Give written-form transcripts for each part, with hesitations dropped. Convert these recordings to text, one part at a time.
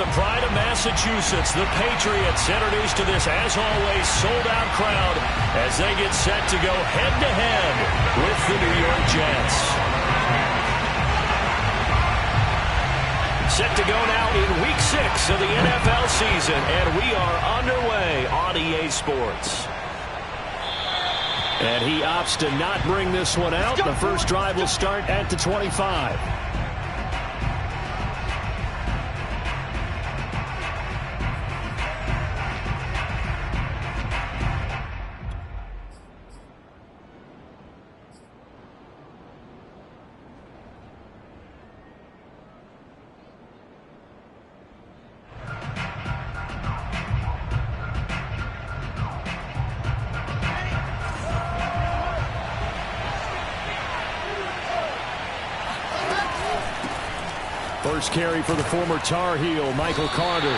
the pride of Massachusetts, the Patriots, introduced to this, as always, sold-out crowd as they get set to go head-to-head with the New York Jets. Set to go now in Week 6 of the NFL season, and we are underway on EA Sports. And he opts to not bring this one out. The first drive will start at the 25. First carry for the former Tar Heel, Michael Carter.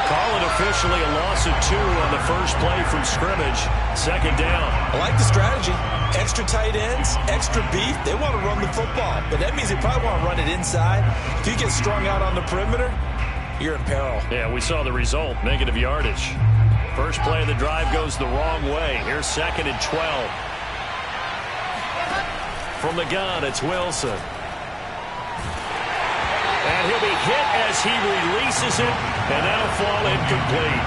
Call it officially a loss of 2 on the first play from scrimmage. Second down. I like the strategy. Extra tight ends, extra beef. They want to run the football, but that means they probably want to run it inside. If you get strung out on the perimeter, you're in peril. Yeah, we saw the result, negative yardage. First play of the drive goes the wrong way. Here's 2nd and 12. From the gun, it's Wilson. And he'll be hit as he releases it, and that'll fall incomplete.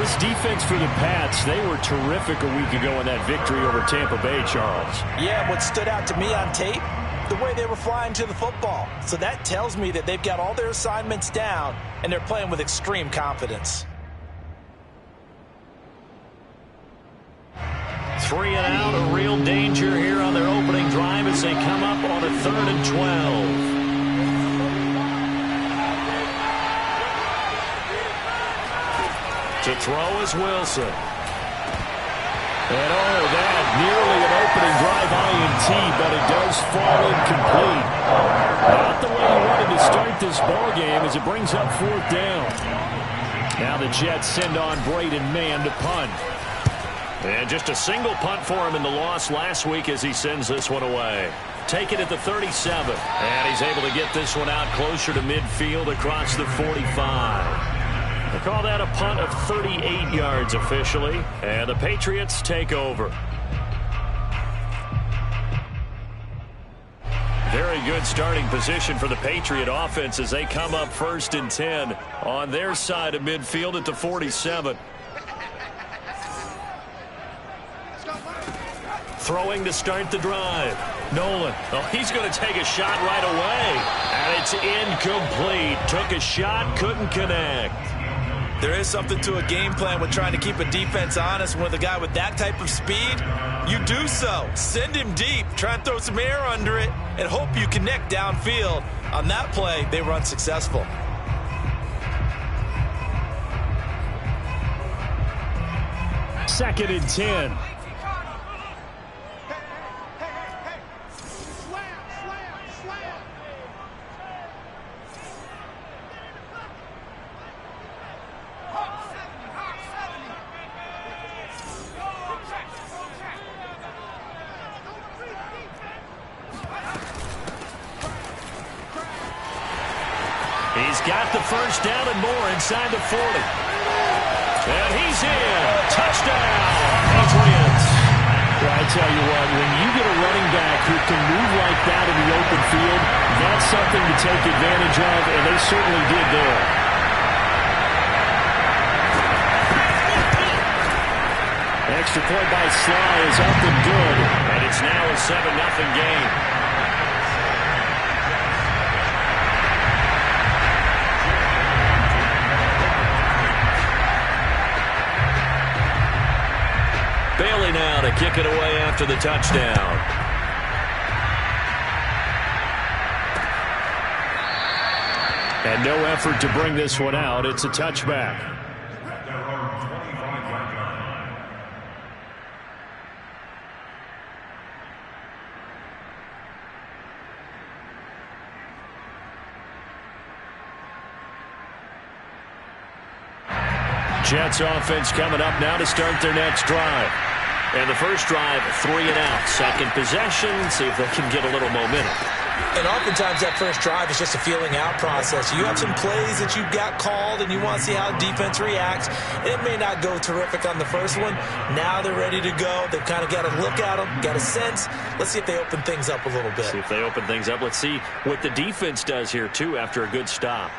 This defense for the Pats, they were terrific a week ago in that victory over Tampa Bay, Charles. Yeah, what stood out to me on tape, the way they were flying to the football. So that tells me that they've got all their assignments down, and they're playing with extreme confidence. 3 and out, a real danger here on their opening drive as they come up on a 3rd and 12. To throw is Wilson. And that nearly an opening drive INT, but it does fall incomplete. Not the way he wanted to start this ball game as it brings up 4th down. Now the Jets send on Braden Mann to punt. And just a single punt for him in the loss last week as he sends this one away. Take it at the 37. And he's able to get this one out closer to midfield across the 45. They call that a punt of 38 yards officially, and the Patriots take over. Very good starting position for the Patriot offense as they come up 1st and 10 on their side of midfield at the 47. Throwing to start the drive. Nolan. Oh, he's going to take a shot right away. And it's incomplete. Took a shot, couldn't connect. There is something to a game plan with trying to keep a defense honest. With a guy with that type of speed, you do so. Send him deep. Try and throw some air under it and hope you connect downfield. On that play, they were unsuccessful. Second and 10. He's got the first down and more inside the 40. And he's in. Touchdown, Patriots. Well, I tell you what, when you get a running back who can move like that in the open field, that's something to take advantage of, and they certainly did there. Extra point by Sly is up and good, and it's now a 7-0 game. Bailey now to kick it away after the touchdown. And no effort to bring this one out. It's a touchback. Jets offense coming up now to start their next drive. And the first drive, 3 and out. Second possession, see if they can get a little momentum. And oftentimes that first drive is just a feeling out process. You have some plays that you've got called and you want to see how defense reacts. And it may not go terrific on the first one. Now they're ready to go. They've kind of got a look at them, got a sense. Let's see if they open things up a little bit. See if they open things up. Let's see what the defense does here, too, after a good stop.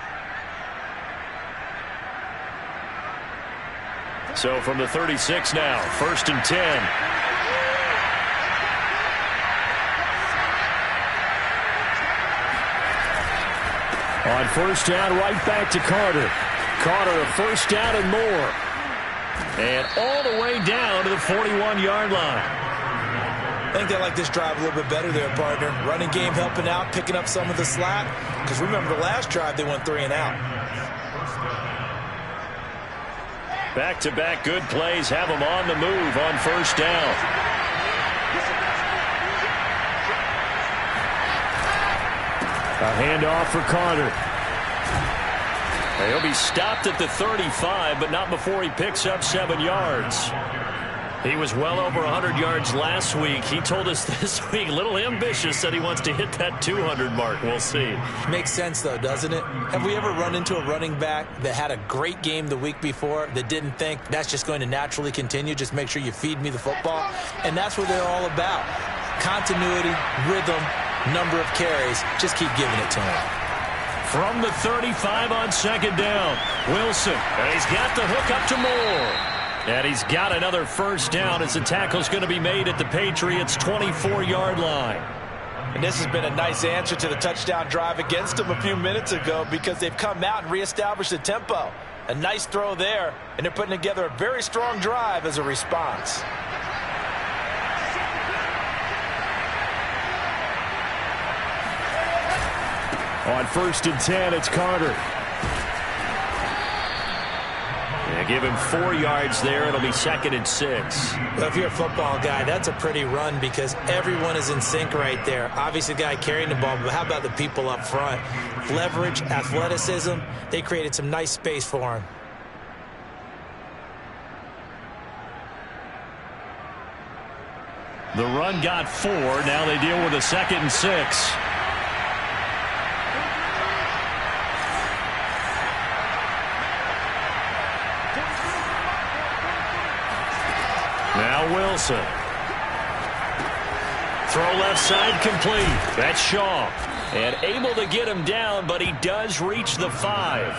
So from the 36 now, 1st and 10. On 1st down, right back to Carter. Carter, a 1st down and more. And all the way down to the 41-yard line. I think they like this drive a little bit better there, partner. Running game helping out, picking up some of the slack. Because remember the last drive, they went 3 and out. Back-to-back good plays have them on the move on 1st down. A handoff for Carter. He'll be stopped at the 35, but not before he picks up 7 yards. He was well over 100 yards last week. He told us this week, a little ambitious, said he wants to hit that 200 mark. We'll see. Makes sense, though, doesn't it? Have we ever run into a running back that had a great game the week before that didn't think that's just going to naturally continue? Just make sure you feed me the football. And that's what they're all about. Continuity, rhythm, number of carries. Just keep giving it to him. From the 35 on 2nd down, Wilson. And he's got the hook up to Moore. And he's got another 1st down as the tackle's going to be made at the Patriots' 24-yard line. And this has been a nice answer to the touchdown drive against them a few minutes ago because they've come out and reestablished the tempo. A nice throw there, and they're putting together a very strong drive as a response. On 1st and 10, it's Carter. Yeah, give him 4 yards there. It'll be 2nd and 6. Well, if you're a football guy, that's a pretty run because everyone is in sync right there. Obviously, the guy carrying the ball, but how about the people up front? Leverage, athleticism, they created some nice space for him. The run got 4. Now they deal with a 2nd and 6. Now Wilson. Throw left side complete. That's Shaw. And able to get him down, but he does reach the 5.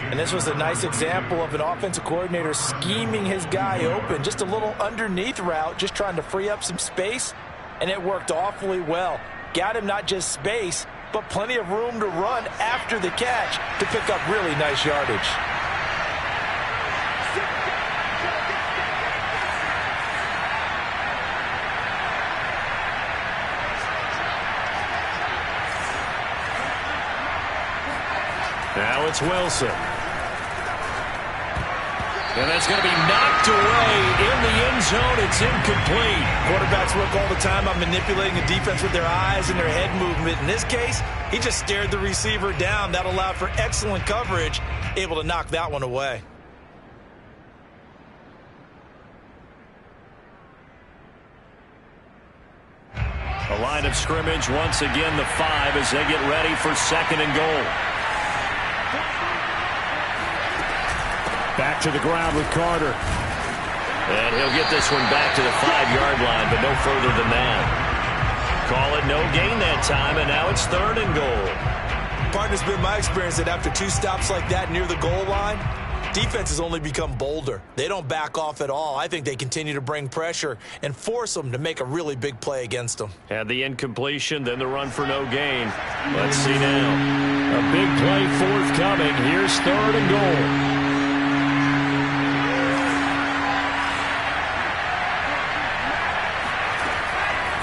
And this was a nice example of an offensive coordinator scheming his guy open. Just a little underneath route, just trying to free up some space. And it worked awfully well. Got him not just space, but plenty of room to run after the catch to pick up really nice yardage. Now it's Wilson. And that's going to be knocked away in the end zone. It's incomplete. Quarterbacks work all the time on manipulating the defense with their eyes and their head movement. In this case, he just stared the receiver down. That allowed for excellent coverage, able to knock that one away. A line of scrimmage once again, the 5 as they get ready for 2nd and goal. Back to the ground with Carter. And he'll get this one back to the 5-yard line, but no further than that. Call it no gain that time, and now it's 3rd and goal. Partner's been my experience that after 2 stops like that near the goal line, defenses only become bolder. They don't back off at all. I think they continue to bring pressure and force them to make a really big play against them. Had the incompletion, then the run for no gain. Let's see now. A big play forthcoming. Here's 3rd and goal.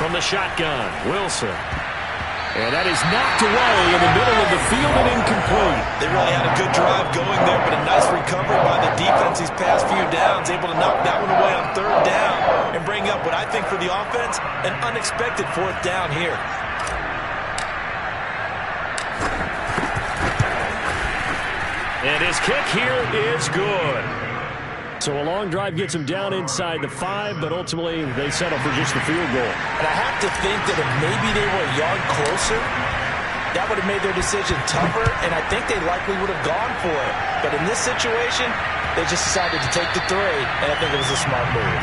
From the shotgun, Wilson. And that is knocked away in the middle of the field and incomplete. They really had a good drive going there, but a nice recovery by the defense these past few downs, able to knock that one away on 3rd down and bring up what I think for the offense, an unexpected 4th down here. And his kick here is good. So a long drive gets them down inside the 5, but ultimately they settle for just the field goal. And I have to think that if maybe they were a yard closer, that would have made their decision tougher, and I think they likely would have gone for it. But in this situation, they just decided to take the 3, and I think it was a smart move.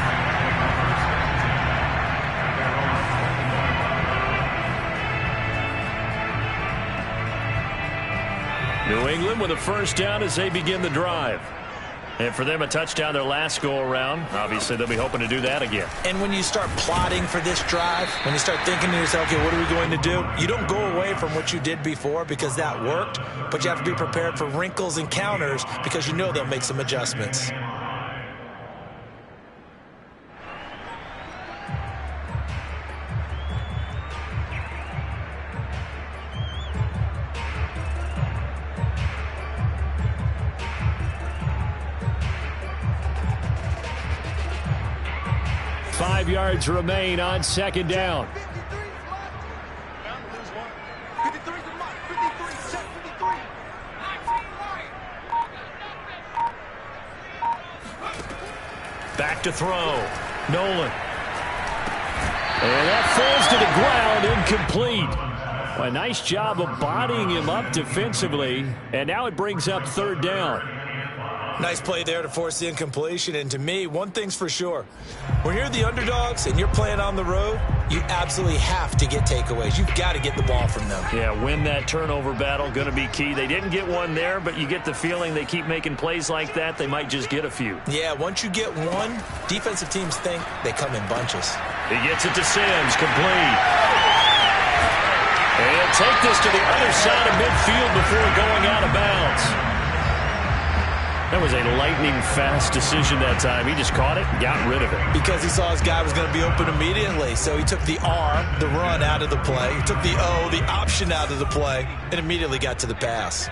New England with a first down as they begin the drive. And for them, a touchdown their last go-around. Obviously, they'll be hoping to do that again. And when you start plotting for this drive, when you start thinking to yourself, okay, what are we going to do? You don't go away from what you did before because that worked, but you have to be prepared for wrinkles and counters because you know they'll make some adjustments. Yards remain on second down. Back to throw. Nolan. And that falls to the ground, incomplete. Well, a nice job of bodying him up defensively, and now it brings up third down. Nice play there to force the incompletion, and to me, one thing's for sure. When you're the underdogs and you're playing on the road, you absolutely have to get takeaways. You've got to get the ball from them. Yeah, win that turnover battle, going to be key. They didn't get one there, but you get the feeling they keep making plays like that, they might just get a few. Yeah, once you get one, defensive teams think they come in bunches. He gets it to Sims, complete. And take this to the other side of midfield before going out of bounds. That was a lightning-fast decision that time. He just caught it and got rid of it. Because he saw his guy was going to be open immediately. So he took the R, the run, out of the play. He took the O, the option, out of the play, and immediately got to the pass.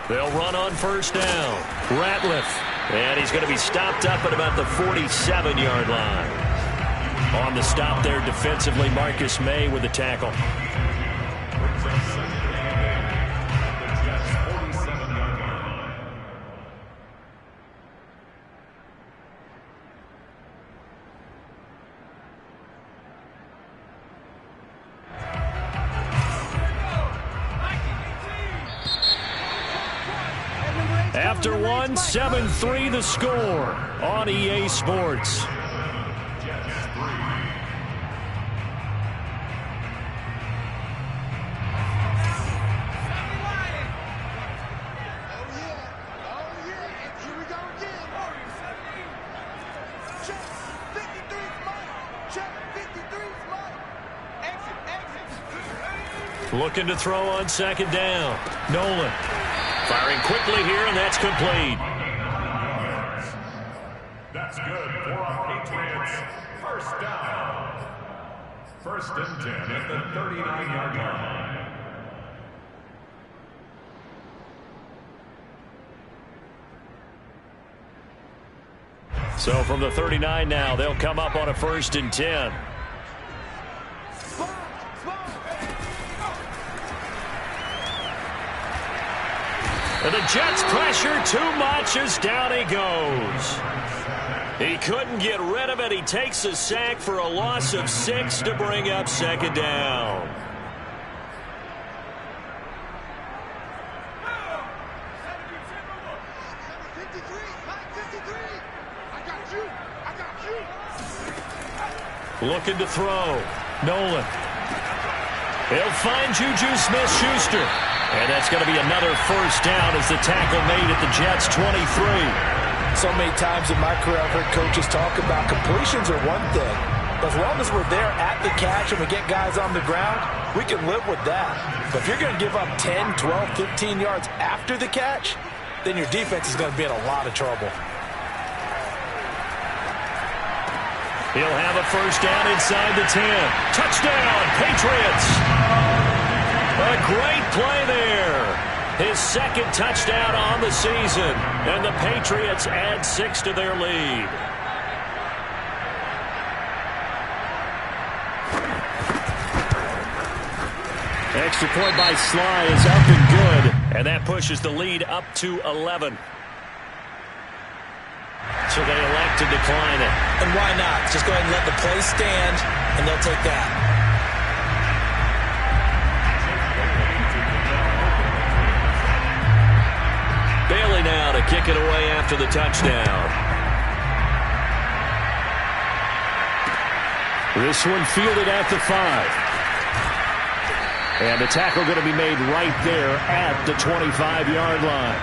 They'll run on first down. Ratliff. And he's going to be stopped up at about the 47-yard line. On the stop there defensively, Marcus May with the tackle. After one, 7-3 the score on EA Sports. Looking to throw on second down. Nolan firing quickly here, and that's complete. That's good for our Patriots. First down. First and 10 at the 39-yard line. So from the 39 now, they'll come up on a first and 10. And the Jets pressure too much as down he goes. He couldn't get rid of it. He takes a sack for a loss of 6 to bring up second down. Looking to throw. Nolan. He'll find Juju Smith-Schuster. And that's going to be another first down as the tackle made at the Jets' 23. So many times in my career I've heard coaches talk about completions are one thing. But as long as we're there at the catch and we get guys on the ground, we can live with that. But if you're going to give up 10, 12, 15 yards after the catch, then your defense is going to be in a lot of trouble. He'll have a first down inside the 10. Touchdown, Patriots! A great play there. His second touchdown on the season. And the Patriots add 6 to their lead. Extra point by Sly is up and good. And that pushes the lead up to 11. So they elect to decline it. And why not? Just go ahead and let the play stand, and they'll take that. Bailey now to kick it away after the touchdown. This one fielded at the 5. And the tackle going to be made right there at the 25-yard line.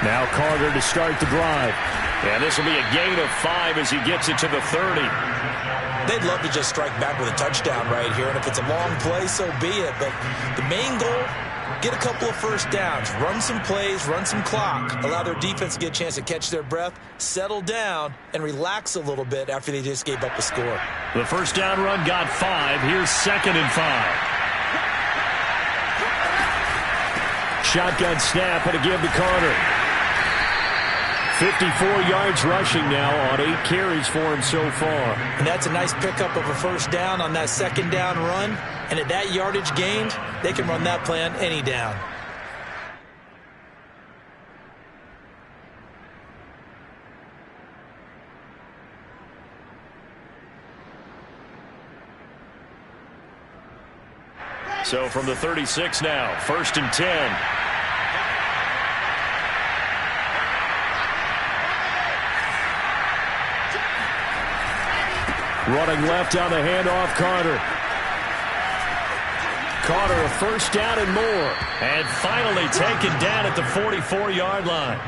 Now Carter to start the drive. And this will be a gain of 5 as he gets it to the 30. They'd love to just strike back with a touchdown right here. And if it's a long play, so be it. But the main goal, get a couple of first downs. Run some plays, run some clock. Allow their defense to get a chance to catch their breath, settle down, and relax a little bit after they just gave up a score. The first down run got 5. Here's 2nd and 5. Shotgun snap and a give to Carter. 54 yards rushing now on 8 carries for him so far. And that's a nice pickup of a first down on that second down run. And at that yardage gained, they can run that play on any down. So from the 36 now, 1st and 10. Running left on the handoff, Carter. Carter a first down and more. And finally taken down at the 44-yard line.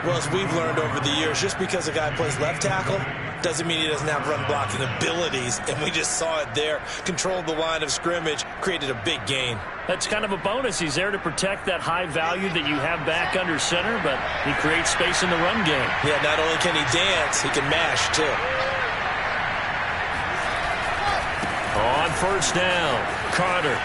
Well, as we've learned over the years, just because a guy plays left tackle doesn't mean he doesn't have run blocking abilities. And we just saw it there. Controlled the line of scrimmage, created a big gain. That's kind of a bonus. He's there to protect that high value that you have back under center, but he creates space in the run game. Yeah, not only can he dance, he can mash, too. On first down, Carter.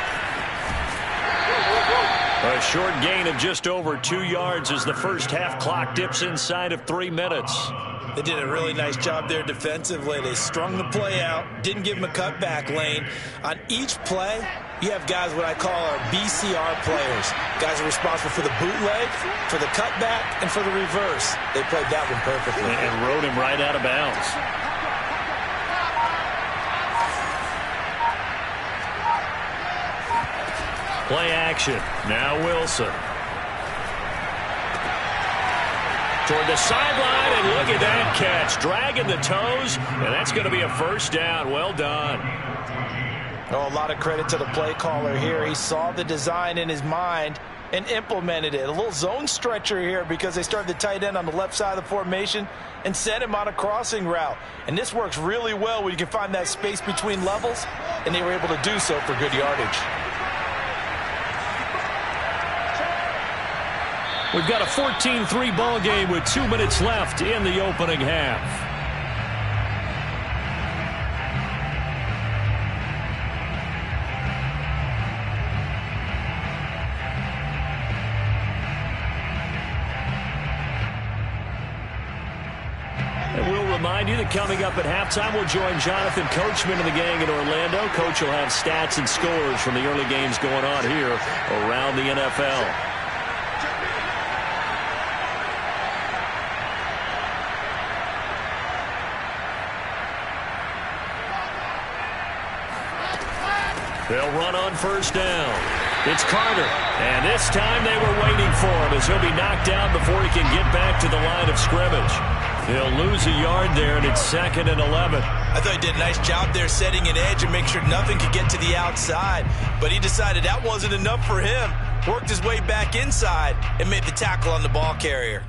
A short gain of just over 2 yards as the first half clock dips inside of 3 minutes. They did a really nice job there defensively. They strung the play out, didn't give him a cutback lane. On each play, you have guys what I call our BCR players. Guys are responsible for the bootleg, for the cutback, and for the reverse. They played that one perfectly. And rode him right out of bounds. Play action. Now Wilson. Toward the sideline, and look at that catch. Dragging the toes, and that's going to be a first down. Well done. Oh, a lot of credit to the play caller here. He saw the design in his mind and implemented it. A little zone stretcher here because they started the tight end on the left side of the formation and sent him on a crossing route. And this works really well when you can find that space between levels, and they were able to do so for good yardage. We've got a 14-3 ball game with 2 minutes left in the opening half. And we'll remind you that coming up at halftime, we'll join Jonathan Coachman and the gang in Orlando. Coach will have stats and scores from the early games going on here around the NFL. They'll run on first down. It's Carter. And this time they were waiting for him as he'll be knocked down before he can get back to the line of scrimmage. He'll lose a yard there, and it's 2nd and 11. I thought he did a nice job there setting an edge and make sure nothing could get to the outside. But he decided that wasn't enough for him. Worked his way back inside and made the tackle on the ball carrier.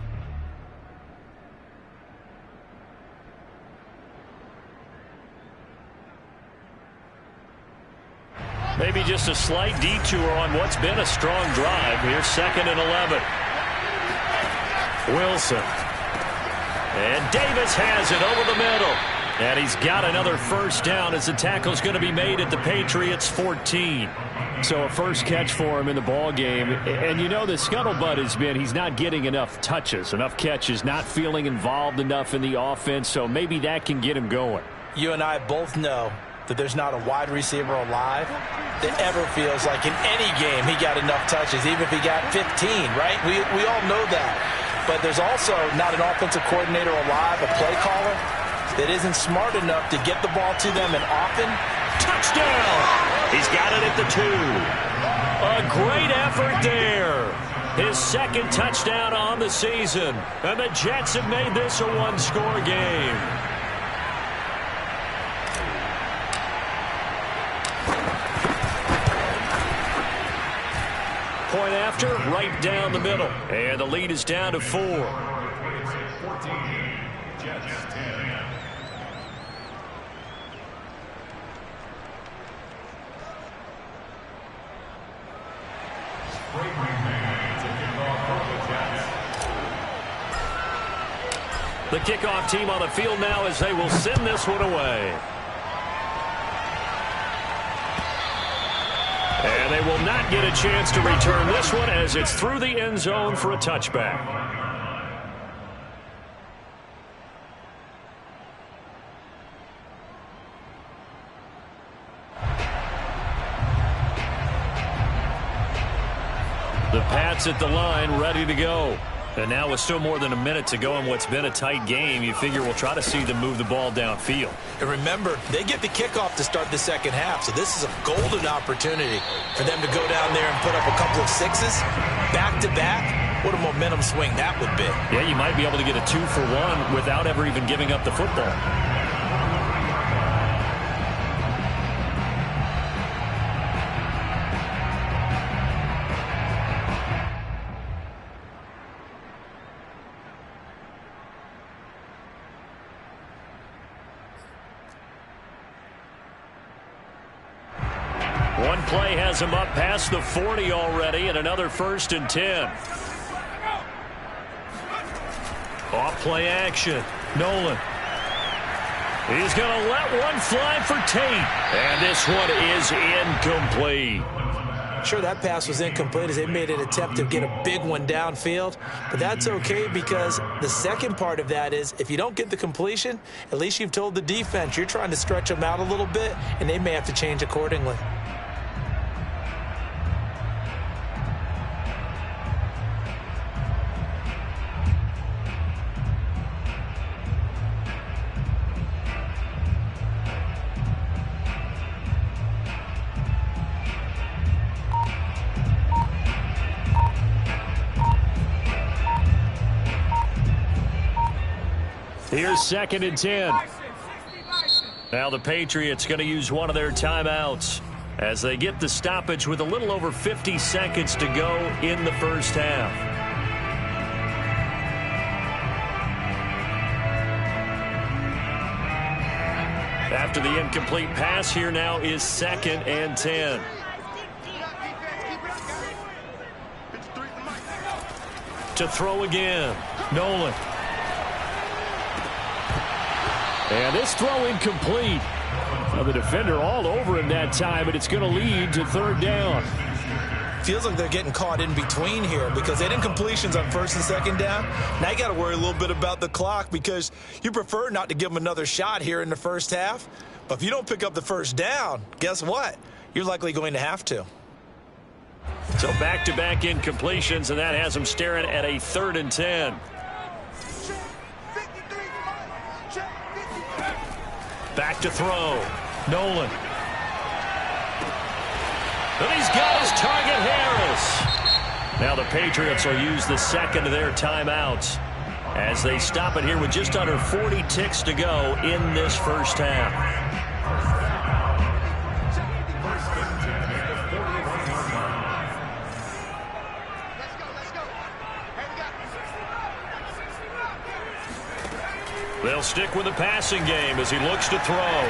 Maybe just a slight detour on what's been a strong drive. Here's 2nd and 11. Wilson. And Davis has it over the middle. And he's got another first down as the tackle's going to be made at the Patriots' 14. So a first catch for him in the ball game. And you know the scuttlebutt has been he's not getting enough touches, enough catches, not feeling involved enough in the offense. So maybe that can get him going. You and I both know that there's not a wide receiver alive that ever feels like in any game he got enough touches, even if he got 15, right? We all know that. But there's also not an offensive coordinator alive, a play caller, that isn't smart enough to get the ball to them and often. Touchdown! He's got it at the 2. A great effort there. His second touchdown on the season. And the Jets have made this a one-score game. Point after, right down the middle. And the lead is down to 4. 14, Jets 10. The kickoff team on the field now as they will send this one away. And they will not get a chance to return this one as it's through the end zone for a touchback. The Pats at the line, ready to go. And now with still more than a minute to go in what's been a tight game, you figure we'll try to see them move the ball downfield. And remember, they get the kickoff to start the second half, so this is a golden opportunity for them to go down there and put up a couple of sixes back-to-back. What a momentum swing that would be. Yeah, you might be able to get a 2-for-1 without ever even giving up the football. One play has him up past the 40 already, and another 1st and 10. Off play action. Nolan. He's going to let one fly for Tate. And this one is incomplete. Sure, that pass was incomplete as they made an attempt to get a big one downfield. But that's okay because the second part of that is if you don't get the completion, at least you've told the defense you're trying to stretch them out a little bit, and they may have to change accordingly. Here's 2nd and 10. Now the Patriots going to use one of their timeouts as they get the stoppage with a little over 50 seconds to go in the first half. After the incomplete pass, here now is 2nd and 10. To throw again, Nolan. And this throw incomplete. Now the defender all over him that time, but it's going to lead to 3rd down. Feels like they're getting caught in between here because they did incompletions on 1st and 2nd down. Now you got to worry a little bit about the clock because you prefer not to give them another shot here in the first half. But if you don't pick up the 1st down, guess what? You're likely going to have to. So back-to-back incompletions, and that has them staring at a 3rd and 10. Back to throw. Nolan. And he's got his target, Harris. Now the Patriots will use the 2nd of their timeouts as they stop it here with just under 40 ticks to go in this first half. They'll stick with the passing game as he looks to throw.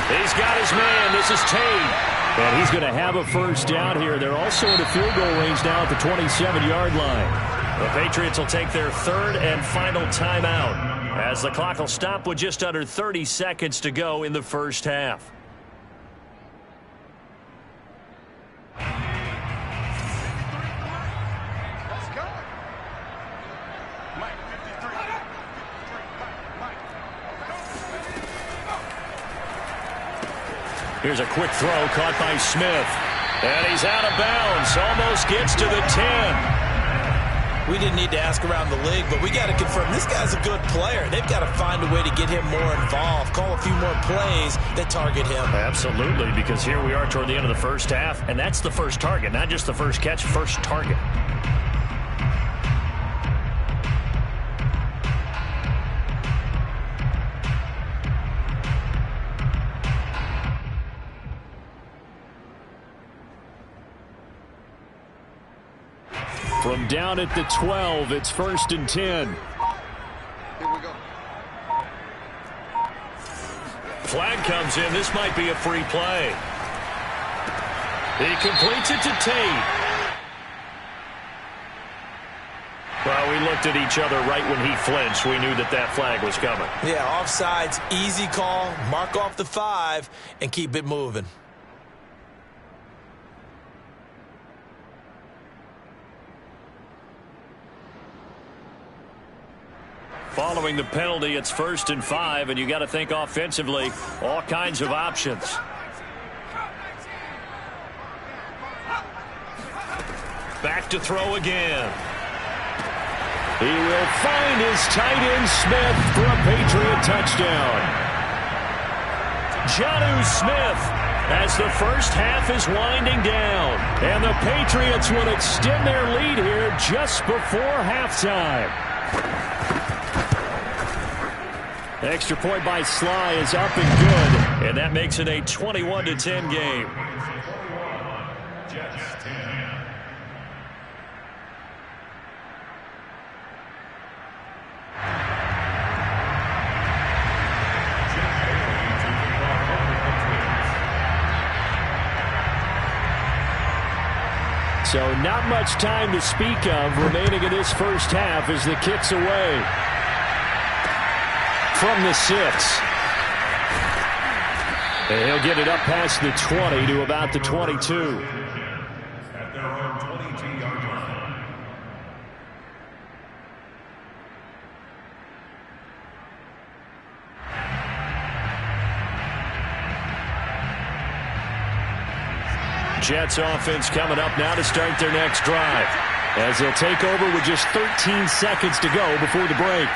He's got his man. This is Tate. And he's going to have a 1st down here. They're also in a field goal range now at the 27-yard line. The Patriots will take their 3rd and final timeout as the clock will stop with just under 30 seconds to go in the first half. Here's a quick throw caught by Smith. And he's out of bounds. Almost gets to the 10. We didn't need to ask around the league, but we got to confirm this guy's a good player. They've got to find a way to get him more involved, call a few more plays that target him. Absolutely, because here we are toward the end of the first half, and that's the first target, not just the first catch, first target. From down at the 12, it's 1st and 10. Here we go. Flag comes in. This might be a free play. He completes it to Tate. Well, we looked at each other right when he flinched. We knew that that flag was coming. Yeah, offsides, easy call. Mark off the 5 and keep it moving. Following the penalty, it's 1st and 5, and you got to think offensively, all kinds of options. Back to throw again. He will find his tight end Smith for a Patriot touchdown. Jonnu Smith as the first half is winding down. And the Patriots will extend their lead here just before halftime. Extra point by Sly is up and good, and that makes it a 21-10 game. So not much time to speak of remaining in this first half as the kick's away. From the 6. And he'll get it up past the 20 to about the 22. At their own 22-yard line. Jets offense coming up now to start their next drive, as they'll take over with just 13 seconds to go before the break.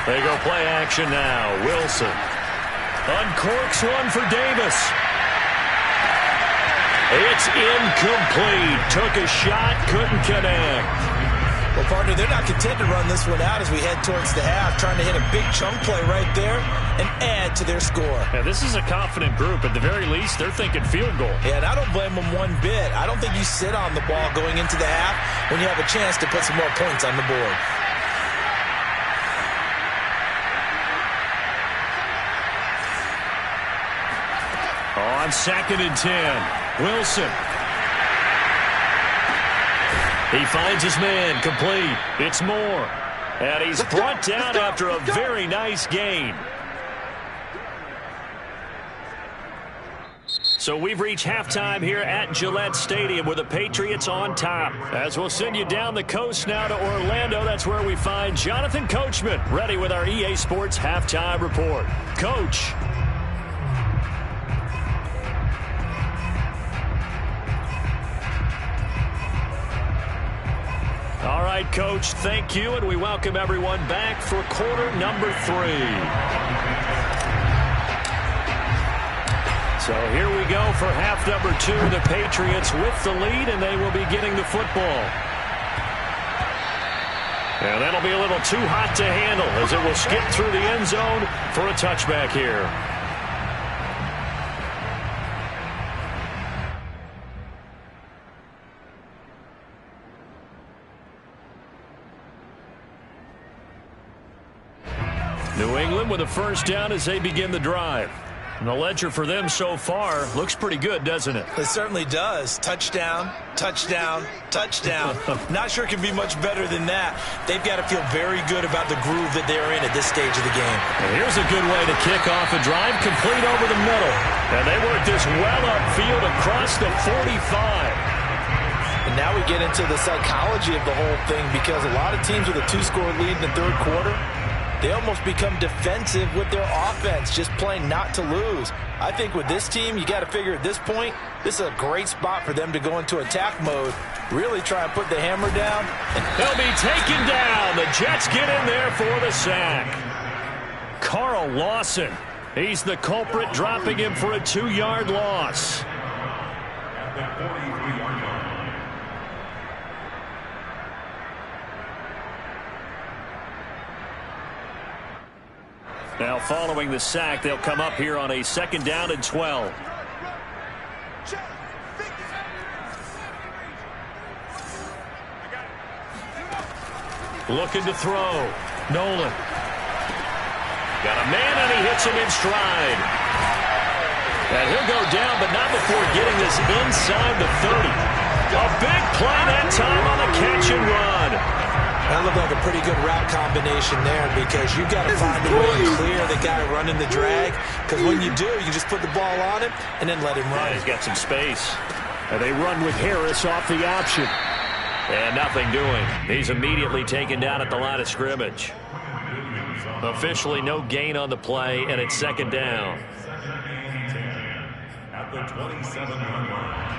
They go play action now. Wilson uncorks one for Davis. It's incomplete. Took a shot, couldn't connect. Well, partner, they're not content to run this one out as we head towards the half, trying to hit a big chunk play right there and add to their score. Yeah, this is a confident group. At the very least, they're thinking field goal. Yeah, and I don't blame them one bit. I don't think you sit on the ball going into the half when you have a chance to put some more points on the board. On 2nd and 10, Wilson. He finds his man, complete. It's Moore. And he's brought down after a very nice gain. So we've reached halftime here at Gillette Stadium with the Patriots on top. As we'll send you down the coast now to Orlando, that's where we find Jonathan Coachman ready with our EA Sports Halftime Report. Coach. All right, Coach, thank you, and we welcome everyone back for quarter number 3. So here we go for half number 2. The Patriots with the lead, and they will be getting the football. And that'll be a little too hot to handle as it will skip through the end zone for a touchback here. New England with a first down as they begin the drive. And the ledger for them so far looks pretty good, doesn't it? It certainly does. Touchdown, touchdown, touchdown. Not sure it can be much better than that. They've got to feel very good about the groove that they're in at this stage of the game. And here's a good way to kick off a drive, complete over the middle. And they work this well upfield across the 45. And now we get into the psychology of the whole thing, because a lot of teams with a 2-score lead in the third quarter, they almost become defensive with their offense, just playing not to lose. I think with this team, you got to figure at this point, this is a great spot for them to go into attack mode, really try and put the hammer down. He'll be taken down. The Jets get in there for the sack. Carl Lawson, he's the culprit, dropping him for a 2-yard loss. At the 43-yard line. Now following the sack, they'll come up here on a 2nd down and 12. Looking to throw. Nolan. Got a man, and he hits him in stride. And he'll go down, but not before getting this inside the 30. A big play that time on the catch and run. That looked like a pretty good route combination there, because you've got to find a way to clear the guy running the drag, because when you do, you just put the ball on him and then let him run. Yeah, he's got some space. And they run with Harris off the option. And nothing doing. He's immediately taken down at the line of scrimmage. Officially no gain on the play, and it's 2nd down. At the 27-yard line.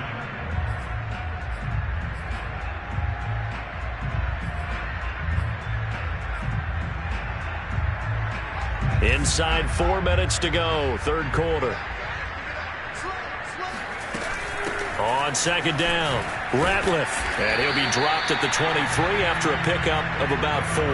Inside 4 minutes to go, third quarter. On 2nd down, Ratliff. And he'll be dropped at the 23 after a pickup of about 4.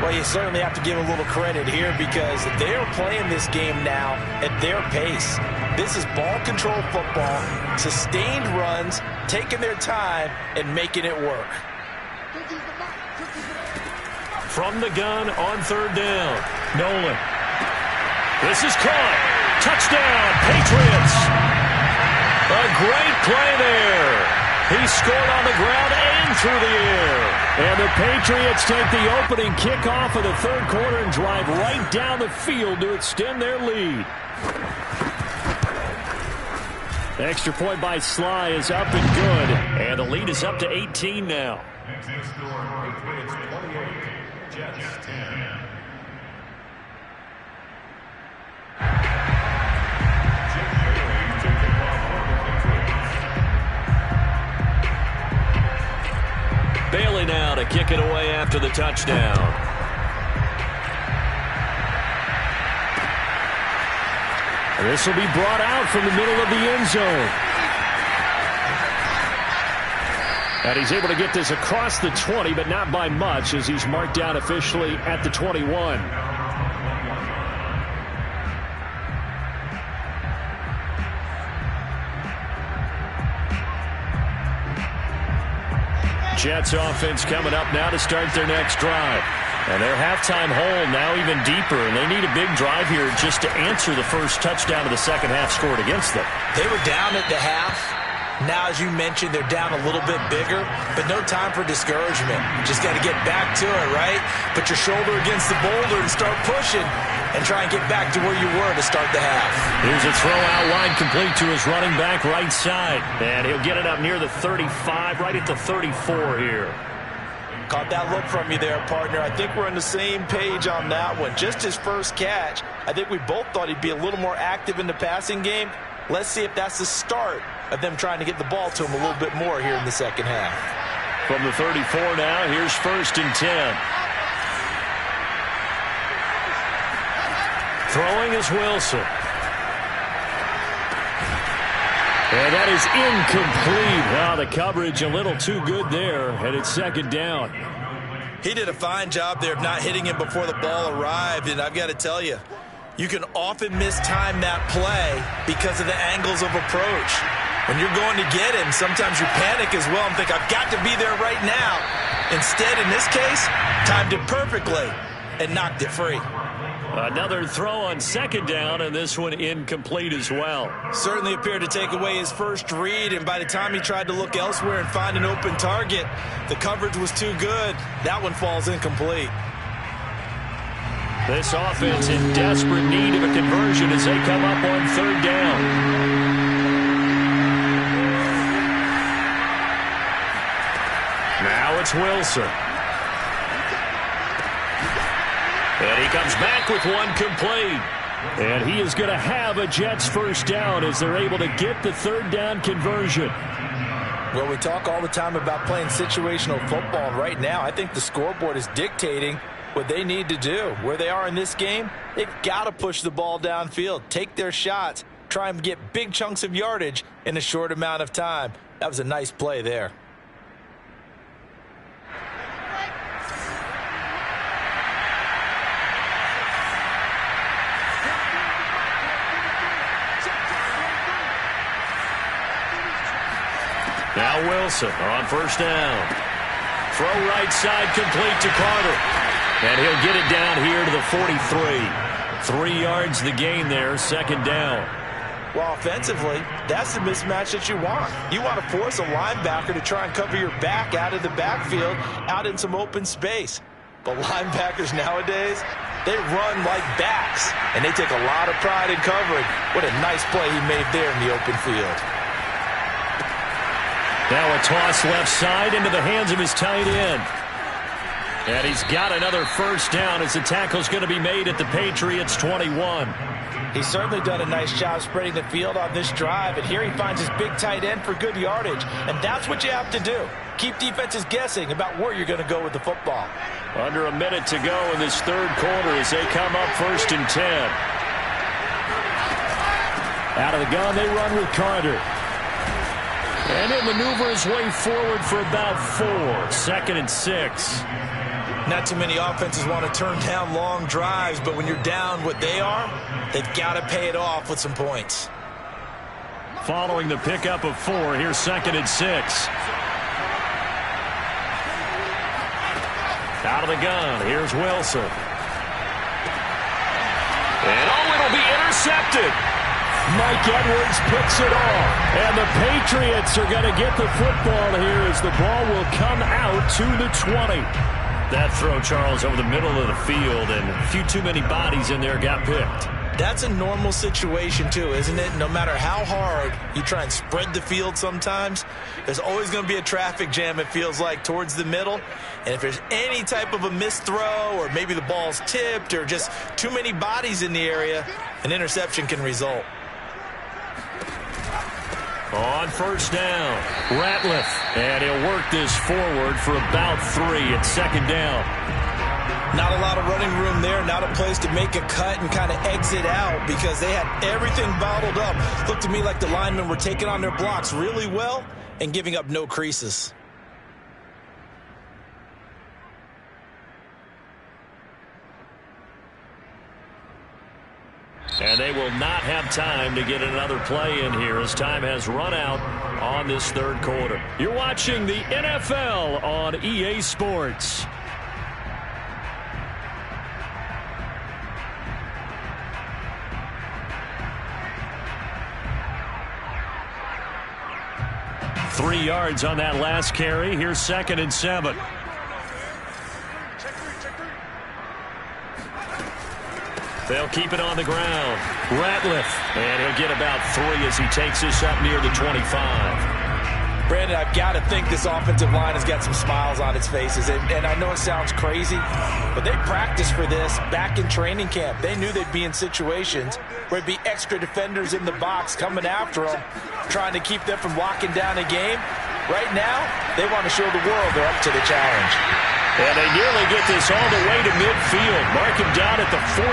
Well, you certainly have to give a little credit here, because they're playing this game now at their pace. This is ball control football, sustained runs, taking their time and making it work. From the gun on 3rd down, Nolan. This is caught. Touchdown, Patriots. A great play there. He scored on the ground and through the air. And the Patriots take the opening kickoff of the third quarter and drive right down the field to extend their lead. Extra point by Sly is up and good. And the lead is up to 18 now. Next score, Patriots 28, Jets 10. Bailey now to kick it away after the touchdown. And this will be brought out from the middle of the end zone. And he's able to get this across the 20, but not by much, as he's marked down officially at the 21. Jets offense coming up now to start their next drive. And their halftime hole now even deeper, and they need a big drive here just to answer the first touchdown of the second half scored against them. They were down at the half. Now, as you mentioned, they're down a little bit bigger, but no time for discouragement. Just got to get back to it, right? Put your shoulder against the boulder and start pushing, and try and get back to where you were to start the half. Here's a throw out wide, complete to his running back right side. And he'll get it up near the 35, right at the 34 here. Caught that look from you there, partner. I think we're on the same page on that one. Just his first catch. I think we both thought he'd be a little more active in the passing game. Let's see if that's the start of them trying to get the ball to him a little bit more here in the second half. From the 34 now, here's 1st and 10. Throwing is Wilson. And that is incomplete. Wow, the coverage a little too good there, and it's 2nd down. He did a fine job there of not hitting him before the ball arrived, and I've got to tell you, you can often mistime that play because of the angles of approach. When you're going to get him, sometimes you panic as well and think, I've got to be there right now. Instead, in this case, timed it perfectly and knocked it free. Another throw on second down, and this one incomplete as well. Certainly appeared to take away his first read, and by the time he tried to look elsewhere and find an open target, the coverage was too good. That one falls incomplete. This offense in desperate need of a conversion as they come up on third down. Now it's Wilson. And he comes back with one complete. And he is going to have a Jets first down as they're able to get the third down conversion. Well, we talk all the time about playing situational football, and right now I think the scoreboard is dictating what they need to do. Where they are in this game, they've got to push the ball downfield, take their shots, try and get big chunks of yardage in a short amount of time. That was a nice play there. Now Wilson on first down. Throw right side complete to Carter. And he'll get it down here to the 43. 3 yards the gain there, second down. Well, offensively, that's the mismatch that you want. You want to force a linebacker to try and cover your back out of the backfield, out in some open space. But linebackers nowadays, they run like backs, and they take a lot of pride in covering. What a nice play he made there in the open field. Now a toss left side into the hands of his tight end. And he's got another first down as the tackle's going to be made at the Patriots' 21. He's certainly done a nice job spreading the field on this drive, and here he finds his big tight end for good yardage. And that's what you have to do. Keep defenses guessing about where you're going to go with the football. Under a minute to go in this third quarter as they come up first and 10. Out of the gun, they run with Carter. And he'll maneuver his way forward for about 4. 2nd and 6. Not too many offenses want to turn down long drives, but when you're down what they are, they've got to pay it off with some points. Following the pickup of 4, here's 2nd and 6. Out of the gun, here's Wilson. And it'll be intercepted. Mike Edwards picks it off. And the Patriots are going to get the football here as the ball will come out to the 20. That throw, Charles, over the middle of the field, and a few too many bodies in there got picked. That's a normal situation, too, isn't it? No matter how hard you try and spread the field sometimes, there's always going to be a traffic jam, it feels like, towards the middle. And if there's any type of a missed throw or maybe the ball's tipped or just too many bodies in the area, an interception can result. On first down, Ratliff, and he'll work this forward for about 3 at second down. Not a lot of running room there, not a place to make a cut and kind of exit out because they had everything bottled up. Looked to me like the linemen were taking on their blocks really well and giving up no creases. And they will not have time to get another play in here as time has run out on this third quarter. You're watching the NFL on EA Sports. Three yards on that last carry. Here's 2nd and 7. They'll keep it on the ground. Ratliff, and he'll get about 3 as he takes this up near the 25. Brandon, I've got to think this offensive line has got some smiles on its faces. And I know it sounds crazy, but they practiced for this back in training camp. They knew they'd be in situations where there'd be extra defenders in the box coming after them, trying to keep them from locking down a game. Right now, they want to show the world they're up to the challenge. And they nearly get this all the way to midfield. Mark him down at the 49.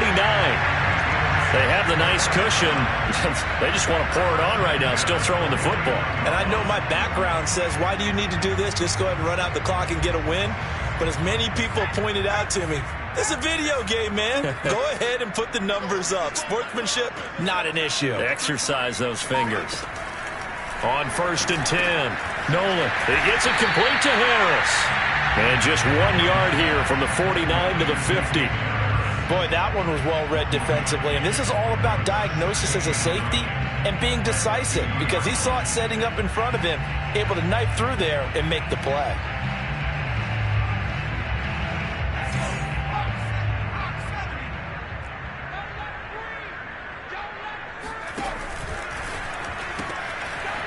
They have the nice cushion. They just want to pour it on right now, still throwing the football. And I know my background says, why do you need to do this? Just go ahead and run out the clock and get a win. But as many people pointed out to me, it's a video game, man. Go ahead and put the numbers up. Sportsmanship, not an issue. Exercise those fingers. On 1st and 10, Nolan. He gets it complete to Harris. And just 1 yard here from the 49 to the 50. Boy, that one was well read defensively, and this is all about diagnosis as a safety and being decisive because he saw it setting up in front of him, able to knife through there and make the play.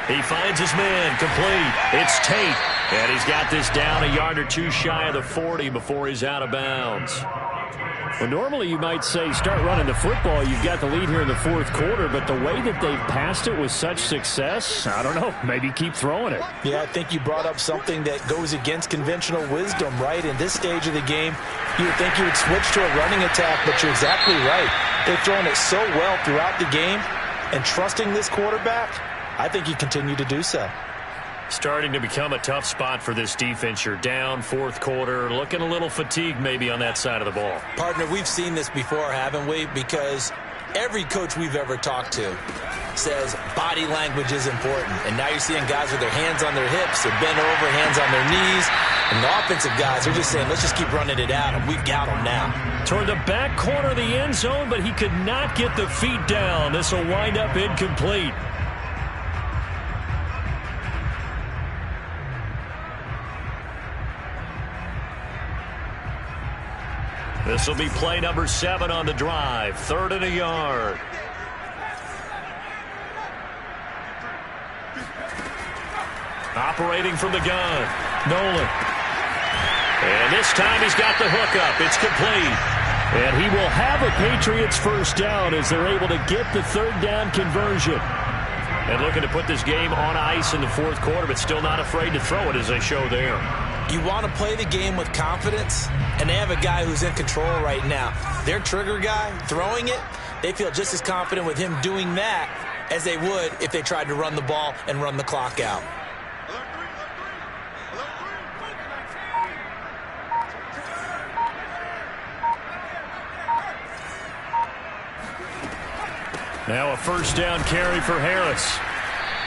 He finds his man, complete. It's Tate, and he's got this down a yard or two shy of the 40 before he's out of bounds. Well, normally you might say start running the football. You've got the lead here in the fourth quarter, but the way that they've passed it with such success, I don't know, maybe keep throwing it. Yeah, I think you brought up something that goes against conventional wisdom, right? In this stage of the game, you would think you would switch to a running attack, but you're exactly right. They've thrown it so well throughout the game, and trusting this quarterback, I think you continue to do so. Starting to become a tough spot for this defense. You're down fourth quarter, looking a little fatigued maybe on that side of the ball. Partner, we've seen this before, haven't we? Because every coach we've ever talked to says body language is important. And now you're seeing guys with their hands on their hips, they're bent over, hands on their knees. And the offensive guys are just saying, let's just keep running it at them. We've got them now. Toward the back corner of the end zone, but he could not get the feet down. This will wind up incomplete. This will be play number 7 on the drive. 3rd and a yard. Operating from the gun. Nolan. And this time he's got the hookup. It's complete. And he will have a Patriots first down as they're able to get the 3rd down conversion. And looking to put this game on ice in the fourth quarter, but still not afraid to throw it as they show there. You want to play the game with confidence, and they have a guy who's in control right now. Their trigger guy, throwing it, they feel just as confident with him doing that as they would if they tried to run the ball and run the clock out. Now a first down carry for Harris.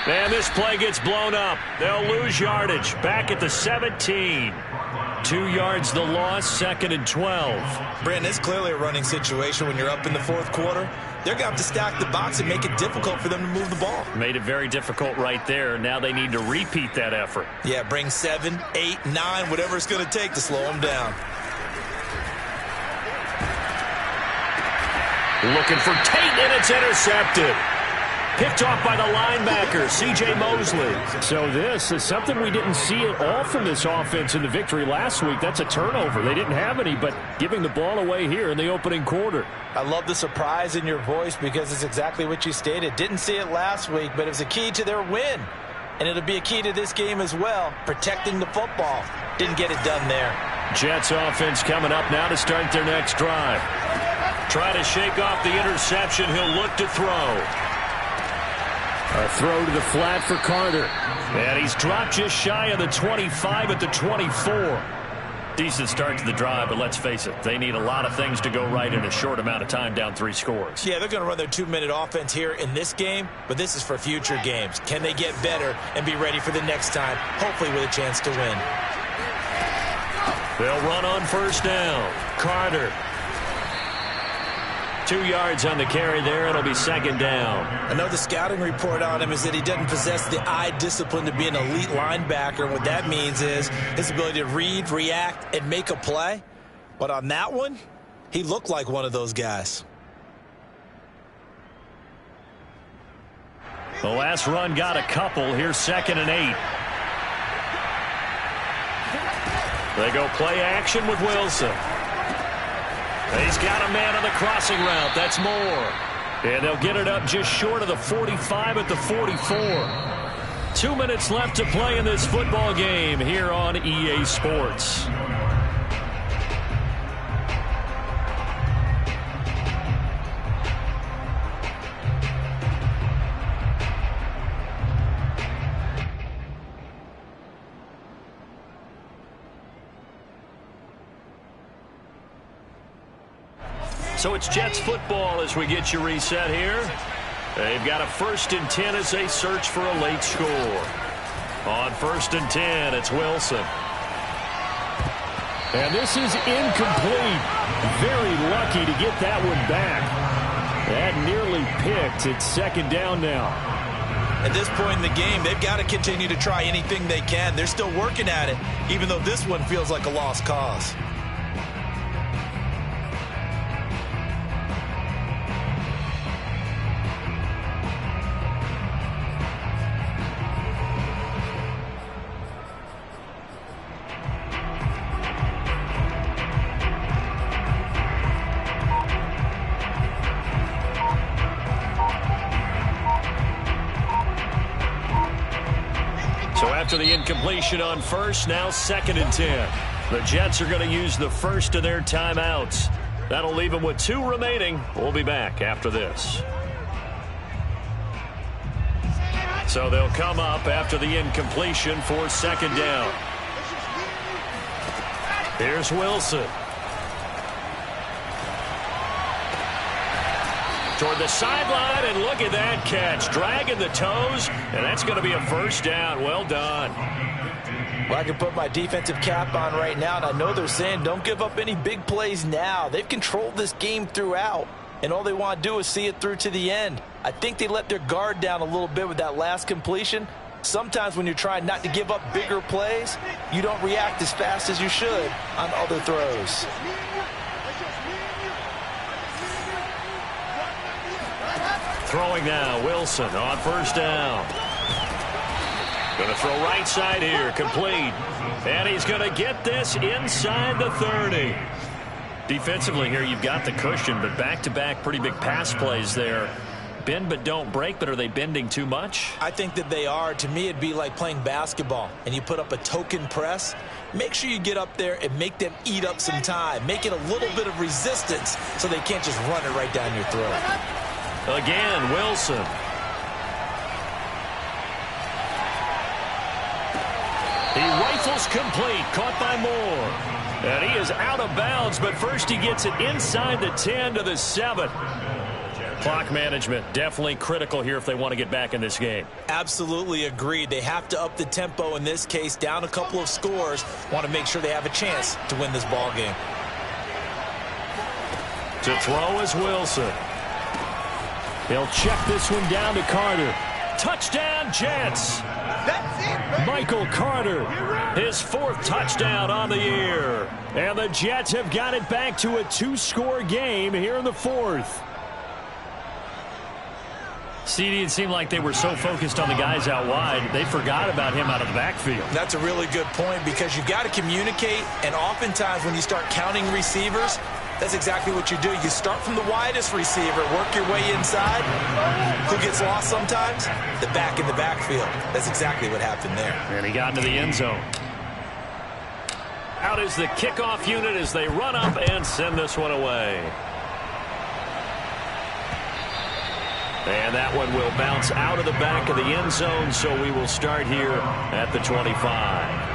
And this play gets blown up. They'll lose yardage. Back at the 17. 2 yards the loss, 2nd and 12. Brandon, it's clearly a running situation when you're up in the fourth quarter. They're going to have to stack the box and make it difficult for them to move the ball. Made it very difficult right there. Now they need to repeat that effort. Yeah, bring 7, 8, 9, whatever it's going to take to slow them down. Looking for Tate, and it's intercepted. Picked off by the linebacker, C.J. Mosley. So this is something we didn't see at all from this offense in the victory last week. That's a turnover. They didn't have any, but giving the ball away here in the opening quarter. I love the surprise in your voice because it's exactly what you stated. Didn't see it last week, but it was a key to their win. And it'll be a key to this game as well, protecting the football. Didn't get it done there. Jets offense coming up now to start their next drive. Try to shake off the interception. He'll look to throw. A throw to the flat for Carter. And he's dropped just shy of the 25 at the 24. Decent start to the drive, but let's face it, they need a lot of things to go right in a short amount of time, down 3 scores. Yeah, they're going to run their 2-minute offense here in this game, but this is for future games. Can they get better and be ready for the next time, hopefully with a chance to win? They'll run on first down. Carter. 2 yards on the carry there. It'll be 2nd down. I know the scouting report on him is that he doesn't possess the eye discipline to be an elite linebacker. What that means is his ability to read, react, and make a play. But on that one, he looked like one of those guys. The last run got a couple. Here's 2nd and 8. They go play action with Wilson. He's got a man on the crossing route. That's Moore. And they'll get it up just short of the 45 at the 44. 2 minutes left to play in this football game here on EA Sports. So it's Jets football as we get you reset here. They've got a 1st and 10 as they search for a late score. On 1st and 10, it's Wilson. And this is incomplete. Very lucky to get that one back. That nearly picked. It's second down now. At this point in the game, they've got to continue to try anything they can. They're still working at it, even though this one feels like a lost cause. So after the incompletion on first, now 2nd and 10. The Jets are going to use the first of their timeouts. That'll leave them with 2 remaining. We'll be back after this. So they'll come up after the incompletion for 2nd down. Here's Wilson. Toward the sideline, and look at that catch. Dragging the toes, and that's going to be a first down. Well done. Well, I can put my defensive cap on right now, and I know they're saying don't give up any big plays now. They've controlled this game throughout, and all they want to do is see it through to the end. I think they let their guard down a little bit with that last completion. Sometimes when you're trying not to give up bigger plays, you don't react as fast as you should on other throws. Throwing now, Wilson on first down. Going to throw right side here, complete. And he's going to get this inside the 30. Defensively here, you've got the cushion, but back-to-back pretty big pass plays there. Bend but don't break, but are they bending too much? I think that they are. To me, it'd be like playing basketball, and you put up a token press. Make sure you get up there and make them eat up some time. Make it a little bit of resistance so they can't just run it right down your throat. Again, Wilson. He rifles complete, caught by Moore. And he is out of bounds, but first he gets it inside the 10 to the 7. Clock management definitely critical here if they want to get back in this game. Absolutely agreed. They have to up the tempo in this case, down a couple of scores. Want to make sure they have a chance to win this ball game. To throw is Wilson. He'll check this one down to Carter. Touchdown, Jets. Michael Carter, his 4th touchdown on the year. And the Jets have got it back to a 2-score game here in the 4th. CD, it seemed like they were so focused on the guys out wide, they forgot about him out of the backfield. That's a really good point because you've got to communicate, and oftentimes when you start counting receivers, that's exactly what you do. You start from the widest receiver, work your way inside. Who gets lost sometimes? The back in the backfield. That's exactly what happened there. And he got into the end zone. Out is the kickoff unit as they run up and send this one away. And that one will bounce out of the back of the end zone, so we will start here at the 25.